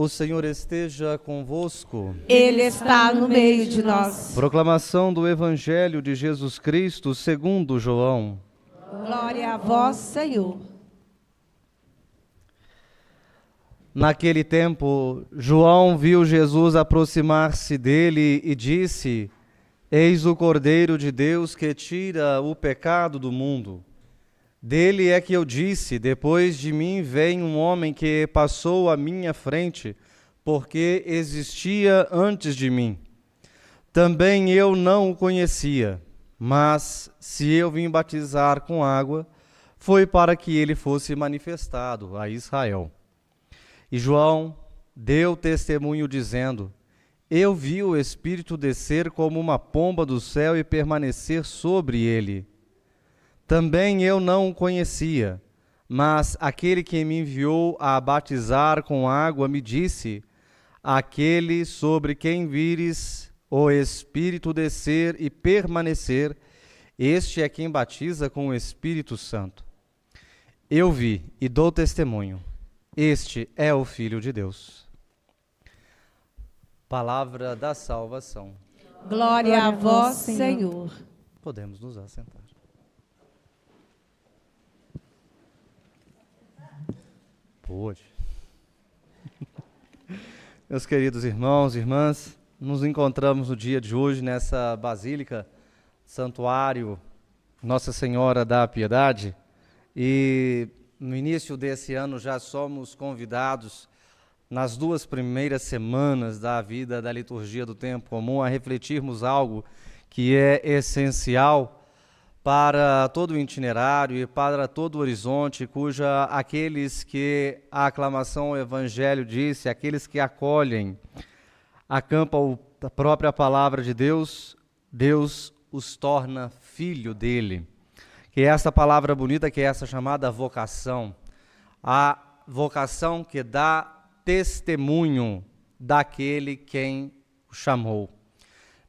O Senhor esteja convosco. Ele está no meio de nós. Proclamação do Evangelho de Jesus Cristo segundo João. Glória a vós, Senhor. Naquele tempo, João viu Jesus aproximar-se dele e disse: Eis o Cordeiro de Deus que tira o pecado do mundo. Dele é que eu disse: depois de mim vem um homem que passou à minha frente, porque existia antes de mim. Também eu não o conhecia, mas se eu vim batizar com água, foi para que ele fosse manifestado a Israel. E João deu testemunho dizendo: Eu vi o Espírito descer como uma pomba do céu e permanecer sobre ele. Também eu não o conhecia, mas aquele que me enviou a batizar com água me disse: Aquele sobre quem vires o Espírito descer e permanecer, este é quem batiza com o Espírito Santo. Eu vi e dou testemunho. Este é o Filho de Deus. Palavra da salvação. Glória a vós, Senhor. Podemos nos assentar. Pode. Meus queridos irmãos e irmãs, nos encontramos no dia de hoje nessa basílica, santuário Nossa Senhora da Piedade, e no início desse ano já somos convidados, nas 2 primeiras semanas da vida da liturgia do tempo comum, a refletirmos algo que é essencial para todo o itinerário e para todo o horizonte, cuja aqueles que a aclamação ao Evangelho disse, aqueles que acolhem, acampam a própria palavra de Deus, Deus os torna filho dele. Que é essa palavra bonita, que é essa chamada vocação, a vocação que dá testemunho daquele quem o chamou.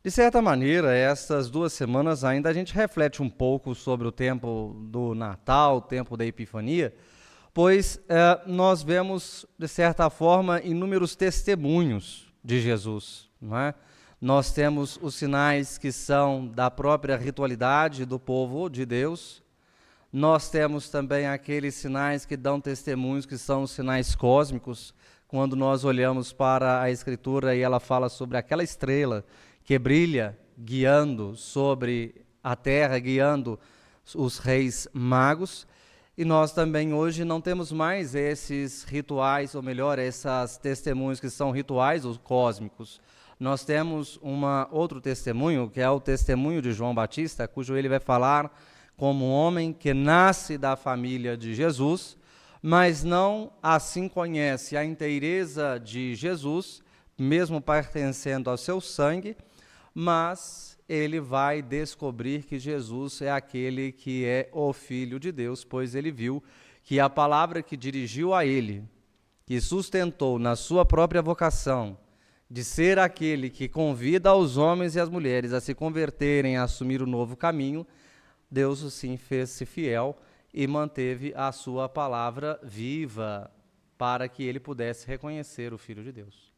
De certa maneira, essas 2 semanas ainda a gente reflete um pouco sobre o tempo do Natal, o tempo da Epifania, pois nós vemos, de certa forma, inúmeros testemunhos de Jesus, não é? Nós temos os sinais que são da própria ritualidade do povo de Deus. Nós temos também aqueles sinais que dão testemunhos, que são os sinais cósmicos, quando nós olhamos para a Escritura e ela fala sobre aquela estrela que brilha guiando sobre a terra, guiando os reis magos. E nós também hoje não temos mais esses rituais, ou melhor, esses testemunhos que são rituais ou cósmicos. Nós temos outro testemunho, que é o testemunho de João Batista, cujo ele vai falar como um homem que nasce da família de Jesus, mas não assim conhece a inteireza de Jesus, mesmo pertencendo ao seu sangue, mas ele vai descobrir que Jesus é aquele que é o Filho de Deus, pois ele viu que a palavra que dirigiu a ele, que sustentou na sua própria vocação, de ser aquele que convida os homens e as mulheres a se converterem, a assumir o novo caminho, Deus sim fez-se fiel e manteve a sua palavra viva para que ele pudesse reconhecer o Filho de Deus.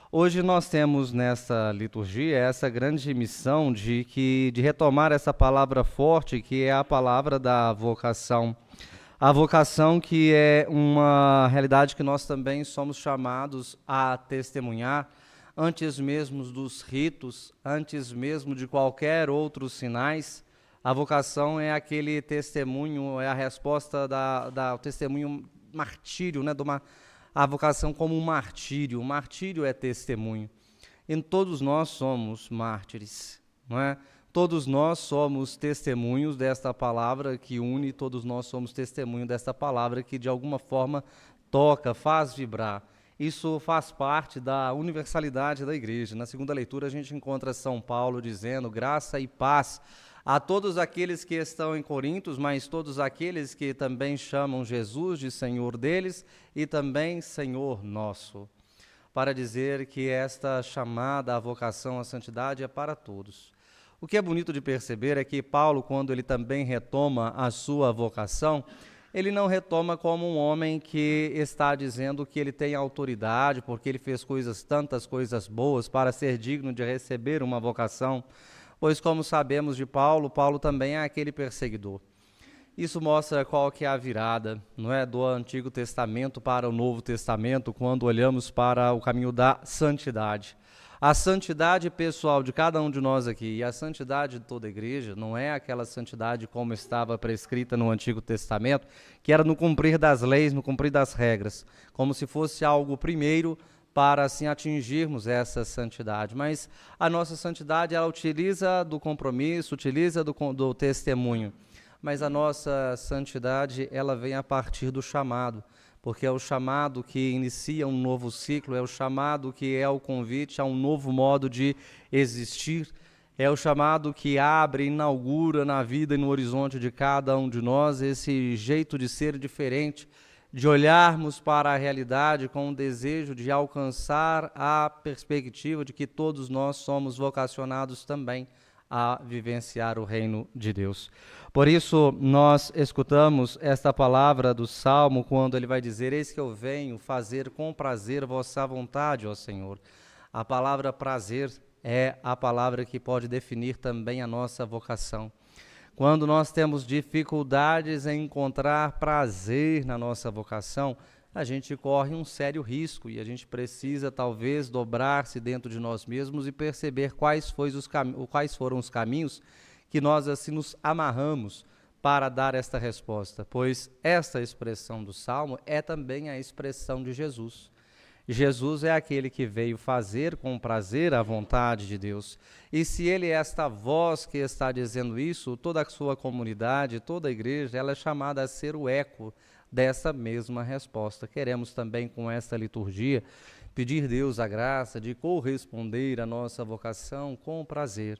Hoje nós temos nessa liturgia essa grande missão de retomar essa palavra forte, que é a palavra da vocação. A vocação que é uma realidade que nós também somos chamados a testemunhar, antes mesmo dos ritos, antes mesmo de qualquer outros sinais. A vocação é aquele testemunho, é a resposta do testemunho martírio, né? A vocação como um martírio. O martírio é testemunho. E todos nós somos mártires, não é? Todos nós somos testemunhos desta palavra que une, todos nós somos testemunho desta palavra que de alguma forma toca, faz vibrar. Isso faz parte da universalidade da igreja. Na segunda leitura a gente encontra São Paulo dizendo: graça e paz a todos aqueles que estão em Corintos, mas todos aqueles que também chamam Jesus de Senhor deles e também Senhor nosso, para dizer que esta chamada à vocação à santidade é para todos. O que é bonito de perceber é que Paulo, quando ele também retoma a sua vocação, ele não retoma como um homem que está dizendo que ele tem autoridade, porque ele fez tantas coisas boas para ser digno de receber uma vocação, pois como sabemos de Paulo, Paulo também é aquele perseguidor. Isso mostra qual que é a virada, não é, do Antigo Testamento para o Novo Testamento, quando olhamos para o caminho da santidade. A santidade pessoal de cada um de nós aqui e a santidade de toda a igreja não é aquela santidade como estava prescrita no Antigo Testamento, que era no cumprir das leis, no cumprir das regras, como se fosse algo primeiro para assim atingirmos essa santidade. Mas a nossa santidade, ela utiliza do compromisso, utiliza do testemunho. Mas a nossa santidade, ela vem a partir do chamado, porque é o chamado que inicia um novo ciclo, é o chamado que é o convite a um novo modo de existir, é o chamado que abre, inaugura na vida e no horizonte de cada um de nós esse jeito de ser diferente, de olharmos para a realidade com o desejo de alcançar a perspectiva de que todos nós somos vocacionados também a vivenciar o reino de Deus. Por isso, nós escutamos esta palavra do Salmo quando ele vai dizer: eis que eu venho fazer com prazer vossa vontade, ó Senhor. A palavra prazer é a palavra que pode definir também a nossa vocação. Quando nós temos dificuldades em encontrar prazer na nossa vocação, a gente corre um sério risco e a gente precisa talvez dobrar-se dentro de nós mesmos e perceber quais foram os caminhos que nós assim nos amarramos para dar esta resposta, pois esta expressão do Salmo é também a expressão de Jesus. Jesus é aquele que veio fazer com prazer a vontade de Deus. E se ele é esta voz que está dizendo isso, toda a sua comunidade, toda a igreja, ela é chamada a ser o eco dessa mesma resposta. Queremos também, com esta liturgia, pedir a Deus a graça de corresponder à nossa vocação com prazer.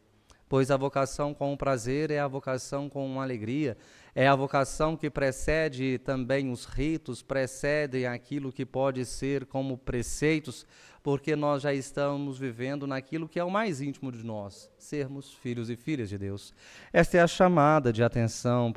Pois a vocação com prazer é a vocação com alegria, é a vocação que precede também os ritos, precedem aquilo que pode ser como preceitos, porque nós já estamos vivendo naquilo que é o mais íntimo de nós, sermos filhos e filhas de Deus. Esta é a chamada de atenção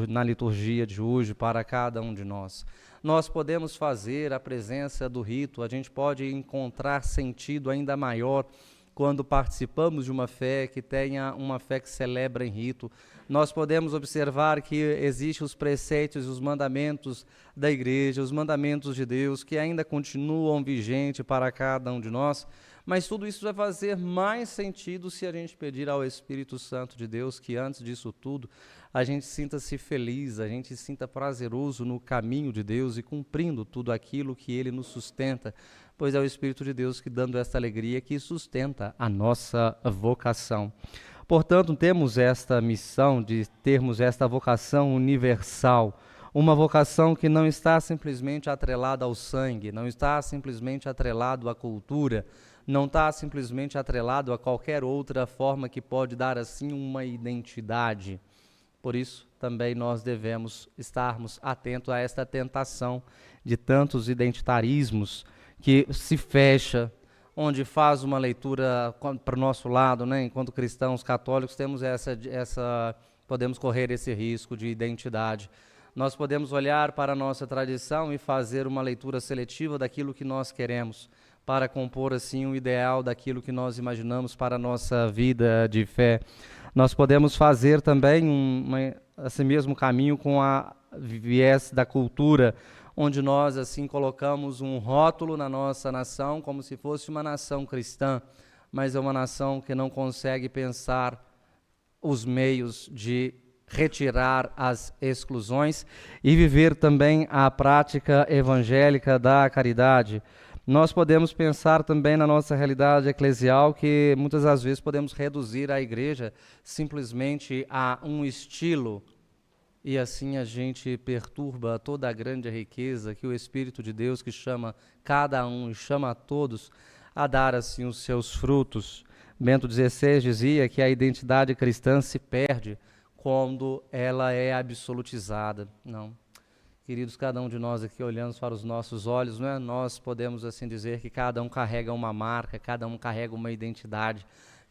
na liturgia de hoje para cada um de nós. Nós podemos fazer a presença do rito, a gente pode encontrar sentido ainda maior quando participamos de uma fé que tenha uma fé que celebra em rito. Nós podemos observar que existem os preceitos e os mandamentos da igreja, os mandamentos de Deus, que ainda continuam vigentes para cada um de nós, mas tudo isso vai fazer mais sentido se a gente pedir ao Espírito Santo de Deus que antes disso tudo a gente sinta-se feliz, a gente sinta prazeroso no caminho de Deus e cumprindo tudo aquilo que Ele nos sustenta, pois é o Espírito de Deus que, dando esta alegria, que sustenta a nossa vocação. Portanto, temos esta missão de termos esta vocação universal, uma vocação que não está simplesmente atrelada ao sangue, não está simplesmente atrelado à cultura, não está simplesmente atrelado a qualquer outra forma que pode dar assim uma identidade. Por isso, também nós devemos estarmos atentos a esta tentação de tantos identitarismos que se fecha, onde faz uma leitura para o nosso lado, né? Enquanto cristãos católicos temos podemos correr esse risco de identidade. Nós podemos olhar para a nossa tradição e fazer uma leitura seletiva daquilo que nós queremos, para compor assim o ideal daquilo que nós imaginamos para a nossa vida de fé. Nós podemos fazer também esse mesmo caminho com a viés da cultura, onde nós assim colocamos um rótulo na nossa nação como se fosse uma nação cristã, mas é uma nação que não consegue pensar os meios de retirar as exclusões e viver também a prática evangélica da caridade. Nós podemos pensar também na nossa realidade eclesial que muitas das vezes podemos reduzir a igreja simplesmente a um estilo, e assim a gente perturba toda a grande riqueza que o Espírito de Deus, que chama cada um e chama a todos a dar assim os seus frutos. Bento XVI dizia que a identidade cristã se perde quando ela é absolutizada. Não. Queridos, cada um de nós aqui olhando para os nossos olhos, né, nós podemos assim dizer que cada um carrega uma marca, cada um carrega uma identidade,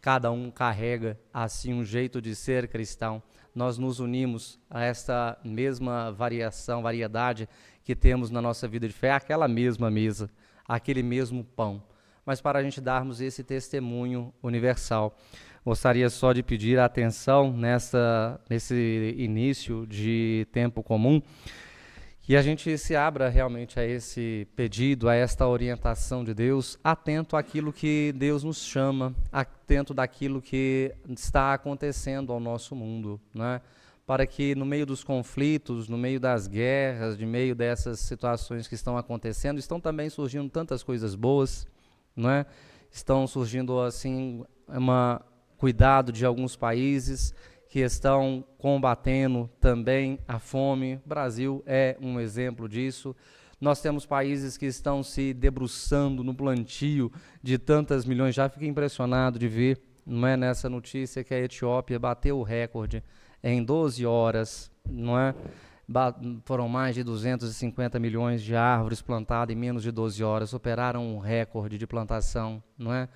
cada um carrega assim um jeito de ser cristão. Nós nos unimos a esta mesma variedade que temos na nossa vida de fé, aquela mesma mesa, aquele mesmo pão, mas para a gente darmos esse testemunho universal. Gostaria só de pedir atenção nesse início de tempo comum, que a gente se abra realmente a esse pedido, a esta orientação de Deus, atento àquilo que Deus nos chama, atento daquilo que está acontecendo ao nosso mundo, né? Para que no meio dos conflitos, no meio das guerras, no meio dessas situações que estão acontecendo, estão também surgindo tantas coisas boas, né? Estão surgindo assim cuidado de alguns países que estão combatendo também a fome. O Brasil é um exemplo disso. Nós temos países que estão se debruçando no plantio de tantas milhões. Já fiquei impressionado de ver, não é, nessa notícia que a Etiópia bateu o recorde em 12 horas, não é? Foram mais de 250 milhões de árvores plantadas em menos de 12 horas, superaram um recorde de plantação, não é?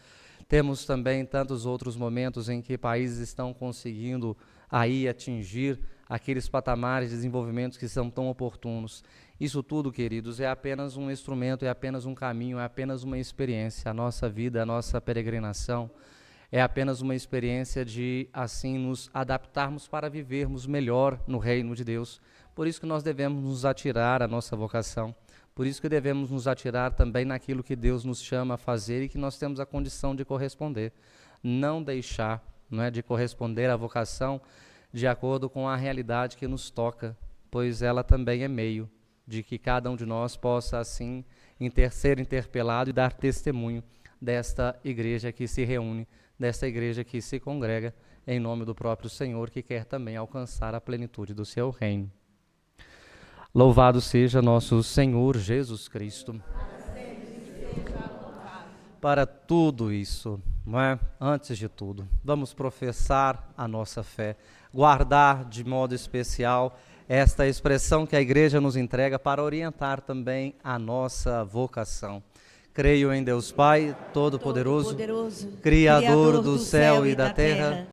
Temos também tantos outros momentos em que países estão conseguindo aí atingir aqueles patamares de desenvolvimento que são tão oportunos. Isso tudo, queridos, é apenas um instrumento, é apenas um caminho, é apenas uma experiência. A nossa vida, a nossa peregrinação é apenas uma experiência de, assim, nos adaptarmos para vivermos melhor no reino de Deus. Por isso que nós devemos nos atirar à nossa vocação. Por isso que devemos nos atirar também naquilo que Deus nos chama a fazer e que nós temos a condição de corresponder. Não deixar, não é, de corresponder à vocação de acordo com a realidade que nos toca, pois ela também é meio de que cada um de nós possa, assim, ser interpelado e dar testemunho desta igreja que se reúne, desta igreja que se congrega em nome do próprio Senhor, que quer também alcançar a plenitude do seu reino. Louvado seja nosso Senhor Jesus Cristo. Para tudo isso, não é? Antes de tudo, vamos professar a nossa fé, guardar de modo especial esta expressão que a igreja nos entrega para orientar também a nossa vocação. Creio em Deus Pai, Todo-Poderoso, Criador do céu e da terra,